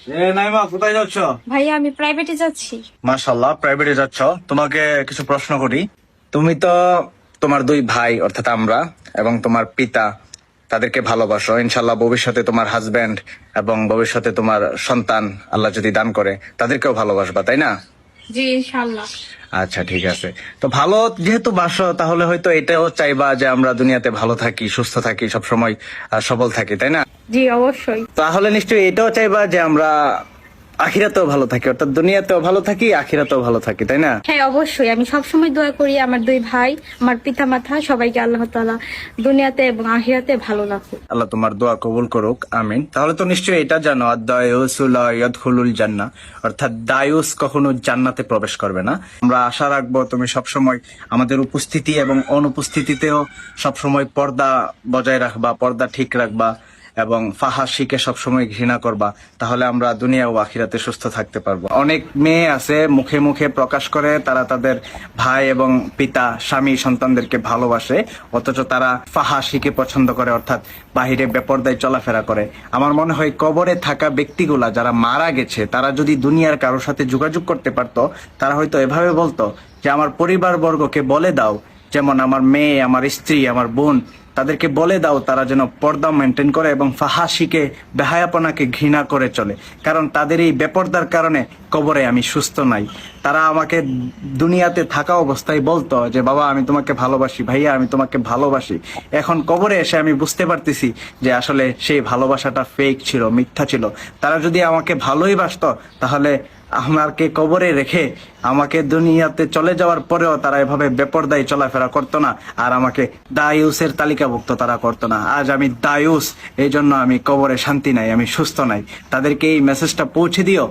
নাইমা, কোথায় যাচ্ছ? ভাইয়া আমি প্রাইভেটে যাচ্ছি। মাশাআল্লাহ, প্রাইভেটে যাচ্ছ। তোমাকে কিছু প্রশ্ন করি। তুমি তো তোমার দুই ভাই অর্থাৎ আমরা এবং তোমার পিতা তাদেরকে ভালোবাসো। ইনশাল্লাহ ভবিষ্যতে তোমার হাজবেন্ড এবং ভবিষ্যতে তোমার সন্তান আল্লাহ যদি দান করে তাদেরকেও ভালোবাসবা, তাই না? জি ইনশাআল্লাহ। আচ্ছা, ঠিক আছে। তো ভালো যেহেতু বাসো, তাহলে হয়তো এটাও চাইবা যে আমরা দুনিয়াতে ভালো থাকি, সুস্থ থাকি, সবসময় সবল থাকি, তাই না? জি অবশ্যই। তাহলে নিশ্চয়ই এটাও চাইবা যে আমরা আখিরাতেও ভালো থাকি, অর্থাৎ দুনিয়াতেও ভালো থাকি, আখিরাতেও ভালো থাকি, তাই না? হ্যাঁ অবশ্যই, আমি সবসময় দোয়া করি আমার দুই ভাই, আমার পিতা মাতা সবাইকে আল্লাহ তাআলা দুনিয়াতে এবং আখিরাতে ভালো রাখুক। আল্লাহ তোমার দোয়া কবুল করুক, আমিন। তাহলে তো নিশ্চয়ই এটা জানো, আদ-দায়ুসু লা ইয়াদখুলুল জান্নাহ, অর্থাৎ দায়ুস কখনো জান্নাতে প্রবেশ করবে না। আমরা আশা রাখবো তুমি সবসময় আমাদের উপস্থিতি এবং অনুপস্থিতিতেও সবসময় পর্দা বজায় রাখবা, পর্দা ঠিক রাখবা এবং ফাহাশিকে সবসময় ঘৃণা করবা। তাহলে আমরা দুনিয়া ও আখিরাতে সুস্থ থাকতে পারবো। অনেক মেয়ে আছে মুখে মুখে প্রকাশ করে তারা তাদের ভাই এবং পিতা, স্বামী, সন্তানদেরকে ভালোবাসে, অথচ তারা ফাহাশিকে পছন্দ করে, অর্থাৎ বাহিরে বেপরদায় চলাফেরা করে। আমার মনে হয় কবরে থাকা ব্যক্তিগুলা যারা মারা গেছে, তারা যদি দুনিয়ার কারোর সাথে যোগাযোগ করতে পারতো, তারা হয়তো এভাবে বলতো যে আমার পরিবারবর্গকে বলে দাও, যেমন আমার মেয়ে, আমার স্ত্রী, আমার বোন, তাদেরকে বলে দাও তারা যেন পর্দা মেনটেন করে এবং ফাহাশিকে, বেহায়াপনাকে ঘৃণা করে চলে। কারণ তাদের এই বেপর্দার কারণে কবরে আমি সুস্থ নাই। তারা আমাকে দুনিয়াতে থাকা অবস্থায় বলতো যে বাবা আমি তোমাকে ভালোবাসি, ভাইয়া আমি তোমাকে ভালোবাসি। এখন কবরে এসে আমি বুঝতে পারতেছি যে আসলে সেই ভালোবাসাটা ফেক ছিল, মিথ্যা ছিল। তারা যদি আমাকে ভালোই বাসতো, তাহলে আমাকে কবরে রেখে আমাকে দুনিয়াতে চলে যাওয়ার পরেও তারা এভাবে বেপরদায় চলাফেরা করতো না, আর আমাকে দায়ুসের তালিকাভুক্ত তারা করতো না। আজ আমি দায়ুস, এই জন্য আমি কবরে শান্তি নাই, আমি সুস্থ নাই। তাদেরকে এই মেসেজটা পৌঁছে দিও